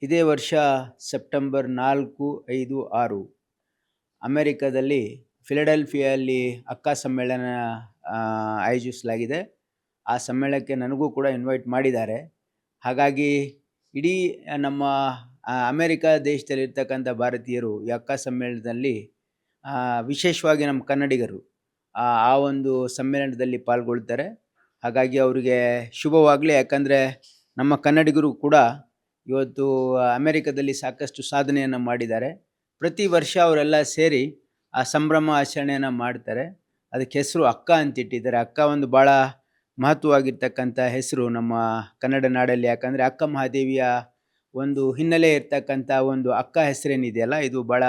ಇದೇ ವರ್ಷ ಸೆಪ್ಟೆಂಬರ್ 4, 5, 6 ಅಮೆರಿಕದಲ್ಲಿ ಫಿಲಡೆಲ್ಫಿಯಲ್ಲಿ ಅಕ್ಕ ಸಮ್ಮೇಳನ ಆಯೋಜಿಸಲಾಗಿದೆ. ಆ ಸಮ್ಮೇಳನಕ್ಕೆ ನನಗೂ ಕೂಡ ಇನ್ವೈಟ್ ಮಾಡಿದ್ದಾರೆ. ಹಾಗಾಗಿ ಇಡೀ ನಮ್ಮ ಅಮೆರಿಕ ದೇಶದಲ್ಲಿರ್ತಕ್ಕಂಥ ಭಾರತೀಯರು ಈ ಅಕ್ಕ ಸಮ್ಮೇಳನದಲ್ಲಿ ವಿಶೇಷವಾಗಿ ನಮ್ಮ ಕನ್ನಡಿಗರು ಆ ಒಂದು ಸಮ್ಮೇಳನದಲ್ಲಿ ಪಾಲ್ಗೊಳ್ತಾರೆ. ಹಾಗಾಗಿ ಅವರಿಗೆ ಶುಭವಾಗಲಿ. ಯಾಕಂದರೆ ನಮ್ಮ ಕನ್ನಡಿಗರು ಕೂಡ ಇವತ್ತು ಅಮೆರಿಕದಲ್ಲಿ ಸಾಕಷ್ಟು ಸಾಧನೆಯನ್ನು ಮಾಡಿದ್ದಾರೆ. ಪ್ರತಿ ವರ್ಷ ಅವರೆಲ್ಲ ಸೇರಿ ಆ ಸಂಭ್ರಮ ಆಚರಣೆಯನ್ನು ಮಾಡ್ತಾರೆ. ಅದಕ್ಕೆ ಹೆಸರು ಅಕ್ಕ ಅಂತಿಟ್ಟಿದ್ದಾರೆ. ಅಕ್ಕ ಒಂದು ಭಾಳ ಮಹತ್ವವಾಗಿರ್ತಕ್ಕಂಥ ಹೆಸರು ನಮ್ಮ ಕನ್ನಡ ನಾಡಲ್ಲಿ. ಯಾಕಂದರೆ ಅಕ್ಕ ಮಹಾದೇವಿಯ ಒಂದು ಹಿನ್ನೆಲೆ ಇರ್ತಕ್ಕಂಥ ಒಂದು ಅಕ್ಕ ಹೆಸರೇನಿದೆಯಲ್ಲ, ಇದು ಭಾಳ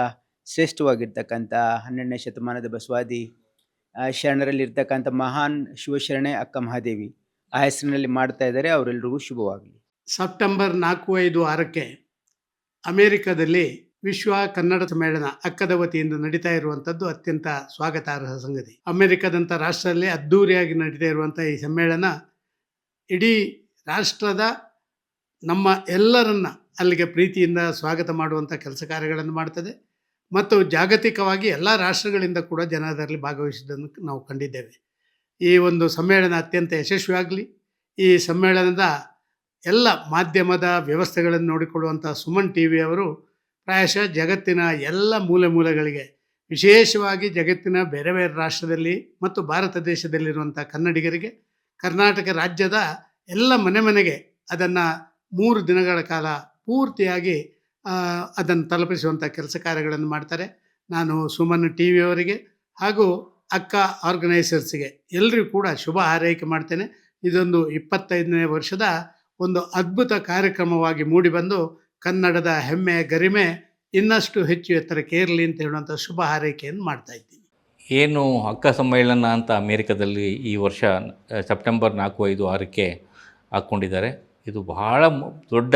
ಶ್ರೇಷ್ಠವಾಗಿರ್ತಕ್ಕಂಥ 12ನೇ ಶತಮಾನದ ಬಸವಾದಿ ಶರಣರಲ್ಲಿರ್ತಕ್ಕಂಥ ಮಹಾನ್ ಶಿವಶರಣೆ ಅಕ್ಕ ಮಹಾದೇವಿ ಆ ಹೆಸರಿನಲ್ಲಿ ಮಾಡ್ತಾ ಇದ್ದಾರೆ. ಅವರೆಲ್ಲರಿಗೂ ಶುಭವಾಗಲಿ. ಸೆಪ್ಟೆಂಬರ್ 4, 5, 6ಕ್ಕೆ ಅಮೆರಿಕದಲ್ಲಿ ವಿಶ್ವ ಕನ್ನಡ ಸಮ್ಮೇಳನ ಅಕ್ಕದ ವತಿಯಿಂದ ನಡೀತಾ ಇರುವಂಥದ್ದು ಅತ್ಯಂತ ಸ್ವಾಗತಾರ್ಹ ಸಂಗತಿ. ಅಮೆರಿಕದಂಥ ರಾಷ್ಟ್ರದಲ್ಲಿ ಅದ್ಧೂರಿಯಾಗಿ ನಡೀತಾ ಇರುವಂಥ ಈ ಸಮ್ಮೇಳನ ಇಡೀ ರಾಷ್ಟ್ರದ ನಮ್ಮ ಎಲ್ಲರನ್ನ ಅಲ್ಲಿಗೆ ಪ್ರೀತಿಯಿಂದ ಸ್ವಾಗತ ಮಾಡುವಂಥ ಕೆಲಸ ಕಾರ್ಯಗಳನ್ನು ಮಾಡ್ತದೆ ಮತ್ತು ಜಾಗತಿಕವಾಗಿ ಎಲ್ಲ ರಾಷ್ಟ್ರಗಳಿಂದ ಕೂಡ ಜನ ಅದರಲ್ಲಿ ಭಾಗವಹಿಸಿದ್ದನ್ನು ನಾವು ಕಂಡಿದ್ದೇವೆ. ಈ ಒಂದು ಸಮ್ಮೇಳನ ಅತ್ಯಂತ ಯಶಸ್ವಿಯಾಗಲಿ. ಈ ಸಮ್ಮೇಳನದ ಎಲ್ಲ ಮಾಧ್ಯಮದ ವ್ಯವಸ್ಥೆಗಳನ್ನು ನೋಡಿಕೊಳ್ಳುವಂಥ ಸುಮನ್ ಟಿ ವಿ ಅವರು ಪ್ರಾಯಶಃ ಜಗತ್ತಿನ ಎಲ್ಲ ಮೂಲೆಗಳಿಗೆ, ವಿಶೇಷವಾಗಿ ಜಗತ್ತಿನ ಬೇರೆ ಬೇರೆ ರಾಷ್ಟ್ರದಲ್ಲಿ ಮತ್ತು ಭಾರತ ದೇಶದಲ್ಲಿರುವಂಥ ಕನ್ನಡಿಗರಿಗೆ ಕರ್ನಾಟಕ ರಾಜ್ಯದ ಎಲ್ಲ ಮನೆಗೆ ಅದನ್ನು 3 ದಿನಗಳ ಕಾಲ ಪೂರ್ತಿಯಾಗಿ ಅದನ್ನು ತಲುಪಿಸುವಂಥ ಕೆಲಸ ಕಾರ್ಯಗಳನ್ನು ಮಾಡ್ತಾರೆ. ನಾನು ಸುಮನ್ ಟಿ ವಿ ಅವರಿಗೆ ಹಾಗೂ ಅಕ್ಕ ಆರ್ಗನೈಸರ್ಸ್ಗೆ ಎಲ್ಲರಿಗೂ ಕೂಡ ಶುಭ ಹಾರೈಕೆ ಮಾಡ್ತೇನೆ. ಇದೊಂದು 25ನೇ ವರ್ಷದ ಒಂದು ಅದ್ಭುತ ಕಾರ್ಯಕ್ರಮವಾಗಿ ಮೂಡಿಬಂದು ಕನ್ನಡದ ಹೆಮ್ಮೆ ಗರಿಮೆ ಇನ್ನಷ್ಟು ಹೆಚ್ಚು ಎತ್ತರಕ್ಕೆ ಏರಲಿ ಅಂತ ಹೇಳುವಂಥ ಶುಭ ಹಾರೈಕೆಯನ್ನು ಮಾಡ್ತಾ ಇದ್ದೀನಿ. ಏನು ಅಕ್ಕ ಸಮ್ಮೇಳನ ಅಂತ ಅಮೇರಿಕದಲ್ಲಿ ಈ ವರ್ಷ ಸೆಪ್ಟೆಂಬರ್ 4, 5, 6ಕ್ಕೆ ಹಾಕ್ಕೊಂಡಿದ್ದಾರೆ. ಇದು ಬಹಳ ದೊಡ್ಡ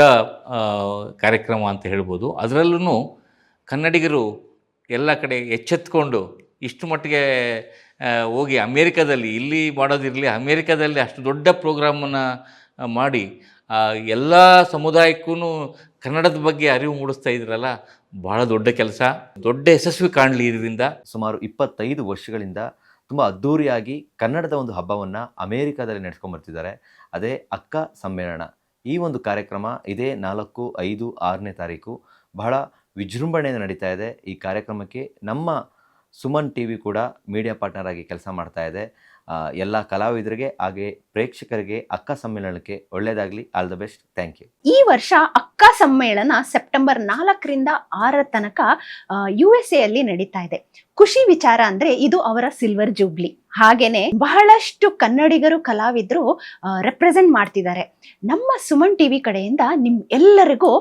ಕಾರ್ಯಕ್ರಮ ಅಂತ ಹೇಳ್ಬೋದು. ಅದರಲ್ಲೂ ಕನ್ನಡಿಗರು ಎಲ್ಲ ಕಡೆ ಎಚ್ಚೆತ್ಕೊಂಡು ಇಷ್ಟು ಮಟ್ಟಿಗೆ ಹೋಗಿ ಅಮೇರಿಕದಲ್ಲಿ, ಇಲ್ಲಿ ಮಾಡೋದಿರಲಿ, ಅಮೇರಿಕದಲ್ಲಿ ಅಷ್ಟು ದೊಡ್ಡ ಪ್ರೋಗ್ರಾಮನ್ನು ಮಾಡಿ ಎಲ್ಲ ಸಮುದಾಯಕ್ಕೂ ಕನ್ನಡದ ಬಗ್ಗೆ ಅರಿವು ಮೂಡಿಸ್ತಾ ಇದ್ರಲ್ಲ, ಭಾಳ ದೊಡ್ಡ ಕೆಲಸ, ದೊಡ್ಡ ಯಶಸ್ವಿ ಕಾಣಲಿ ಇದರಿಂದ. ಸುಮಾರು 25 ವರ್ಷಗಳಿಂದ ತುಂಬ ಅದ್ಧೂರಿಯಾಗಿ ಕನ್ನಡದ ಒಂದು ಹಬ್ಬವನ್ನು ಅಮೇರಿಕಾದಲ್ಲಿ ನಡೆಸ್ಕೊಂಡ್ಬರ್ತಿದ್ದಾರೆ. ಅದೇ ಅಕ್ಕ ಸಮ್ಮೇಳನ. ಈ ಒಂದು ಕಾರ್ಯಕ್ರಮ ಇದೇ 4, 5, 6ನೇ ತಾರೀಕು ಬಹಳ ವಿಜೃಂಭಣೆಯಿಂದ ನಡೀತಾ ಇದೆ. ಈ ಕಾರ್ಯಕ್ರಮಕ್ಕೆ ನಮ್ಮ ಸುಮನ್ ಟಿ ವಿ ಕೂಡ ಮೀಡಿಯಾ ಪಾರ್ಟ್ನರ್ ಆಗಿ ಕೆಲಸ ಮಾಡ್ತಾ ಇದೆ. ಎಲ್ಲ ಕಲಾವಿದರಿಗೆ ಹಾಗೆ ಪ್ರೇಕ್ಷಕರಿಗೆ ಅಕ್ಕ ಸಮ್ಮೇಳನಕ್ಕೆ ಒಳ್ಳೆಯದಾಗಲಿ. All the best. Thank you. ಈ ವರ್ಷ ಅಕ್ಕ ಸಮ್ಮೇಳನ ಸೆಪ್ಟೆಂಬರ್ 4ರಿಂದ 6 ತನಕ USA ಅಲ್ಲಿ ನಡೀತಾ ಇದೆ. ಖುಷಿ ವಿಚಾರ ಅಂದ್ರೆ ಇದು ಅವರ ಸಿಲ್ವರ್ ಜೂಬ್ಲಿ. ಹಾಗೇನೆ ಬಹಳಷ್ಟು ಕನ್ನಡಿಗರು ಕಲಾವಿದರು ರೆಪ್ರೆಸೆಂಟ್ ಮಾಡ್ತಿದ್ದಾರೆ. ನಮ್ಮ ಸುಮನ್ ಟಿವಿ ಕಡೆಯಿಂದ ನಿಮ್ ಎಲ್ಲರಿಗೂ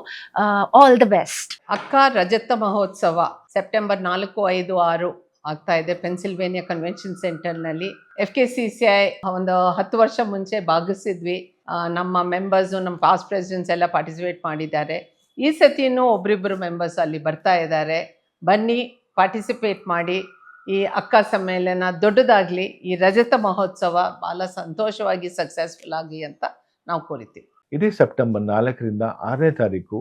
ಆಲ್ ದ ಬೆಸ್ಟ್. ಅಕ್ಕ ರಜತ ಮಹೋತ್ಸವ ಸೆಪ್ಟೆಂಬರ್ 4, 5, 6 ಆಗ್ತಾ ಇದೆ ಪೆನ್ಸಿಲ್ವೇನಿಯಾ ಕನ್ವೆನ್ಷನ್ ಸೆಂಟರ್ನಲ್ಲಿ. FKCCI ಒಂದು 10 ವರ್ಷ ಮುಂಚೆ ಭಾಗಿಸಿದ್ವಿ. ನಮ್ಮ ಮೆಂಬರ್ಸು, ನಮ್ಮ ಪಾಸ್ಟ್ ಪ್ರೆಸಿಡೆಂಟ್ಸ್ ಎಲ್ಲ ಪಾರ್ಟಿಸಿಪೇಟ್ ಮಾಡಿದ್ದಾರೆ. ಈ ಸತಿನೂ ಒಬ್ರಿಬ್ಬರು ಮೆಂಬರ್ಸ್ ಅಲ್ಲಿ ಬರ್ತಾ ಇದ್ದಾರೆ. ಬನ್ನಿ, ಪಾರ್ಟಿಸಿಪೇಟ್ ಮಾಡಿ. ಈ ಅಕ್ಕ ಸಮ್ಮೇಳನ ದೊಡ್ಡದಾಗಲಿ, ಈ ರಜತ ಮಹೋತ್ಸವ ಭಾಳ ಸಂತೋಷವಾಗಿ ಸಕ್ಸಸ್ಫುಲ್ ಆಗಿ ಅಂತ ನಾವು ಕೋರಿತೀವಿ. ಇದೇ ಸೆಪ್ಟೆಂಬರ್ 4ರಿಂದ 6ನೇ ತಾರೀಕು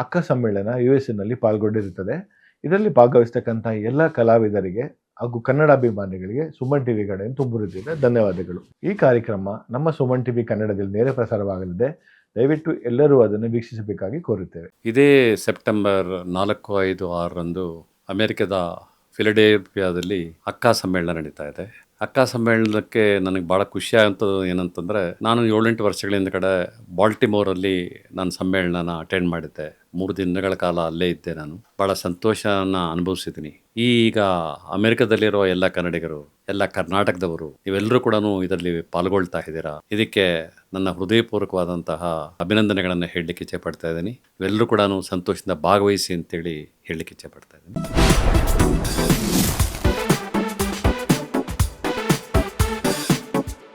ಅಕ್ಕ ಸಮ್ಮೇಳನ USA ಪಾಲ್ಗೊಂಡಿರುತ್ತದೆ. ಇದರಲ್ಲಿ ಭಾಗವಹಿಸ್ತಕ್ಕಂಥ ಎಲ್ಲ ಕಲಾವಿದರಿಗೆ ಹಾಗೂ ಕನ್ನಡಾಭಿಮಾನಿಗಳಿಗೆ ಸುಮನ್ ಟಿವಿ ಕಡೆಯಿಂದ ತುಂಬುತ್ತಿದೆ ಧನ್ಯವಾದಗಳು. ಈ ಕಾರ್ಯಕ್ರಮ ನಮ್ಮ ಸುಮನ್ ಟಿವಿ ಕನ್ನಡದಲ್ಲಿ ನೇರ ಪ್ರಸಾರವಾಗಲಿದೆ. ದಯವಿಟ್ಟು ಎಲ್ಲರೂ ಅದನ್ನು ವೀಕ್ಷಿಸಬೇಕಾಗಿ ಕೋರುತ್ತೇವೆ. ಇದೇ ಸೆಪ್ಟೆಂಬರ್ 4, 5, 6ರಂದು ಅಮೆರಿಕದ ಫಿಲಡೆಲ್ಫಿಯಾದಲ್ಲಿ ಅಕ್ಕ ಸಮ್ಮೇಳನ ನಡೀತಾ ಇದೆ. ಅಕ್ಕ ಸಮ್ಮೇಳನಕ್ಕೆ ನನಗೆ ಭಾಳ ಖುಷಿ ಆಗುವಂಥದ್ದು ಏನಂತಂದರೆ, ನಾನು 7-8 ವರ್ಷಗಳಿಂದ ಕಡೆ ಬಾಲ್ಟಿಮೋರಲ್ಲಿ ನಾನು ಸಮ್ಮೇಳನ ಅಟೆಂಡ್ ಮಾಡಿದ್ದೆ. 3 ದಿನಗಳ ಕಾಲ ಅಲ್ಲೇ ಇದ್ದೆ. ನಾನು ಭಾಳ ಸಂತೋಷನ ಅನುಭವಿಸಿದ್ದೀನಿ. ಈಗ ಅಮೆರಿಕದಲ್ಲಿರೋ ಎಲ್ಲ ಕನ್ನಡಿಗರು, ಎಲ್ಲ ಕರ್ನಾಟಕದವರು, ನೀವೆಲ್ಲರೂ ಕೂಡ ಇದರಲ್ಲಿ ಪಾಲ್ಗೊಳ್ತಾ ಇದ್ದೀರಾ. ಇದಕ್ಕೆ ನನ್ನ ಹೃದಯಪೂರ್ವಕವಾದಂತಹ ಅಭಿನಂದನೆಗಳನ್ನು ಹೇಳಲಿಕ್ಕೆ ಇಚ್ಛೆ ಪಡ್ತಾ ಇದ್ದೀನಿ. ಇವೆಲ್ಲರೂ ಕೂಡ ಸಂತೋಷದಿಂದ ಭಾಗವಹಿಸಿ ಅಂತೇಳಿ ಹೇಳಲಿಕ್ಕೆ ಇಚ್ಛೆ ಪಡ್ತಾ ಇದ್ದೀನಿ.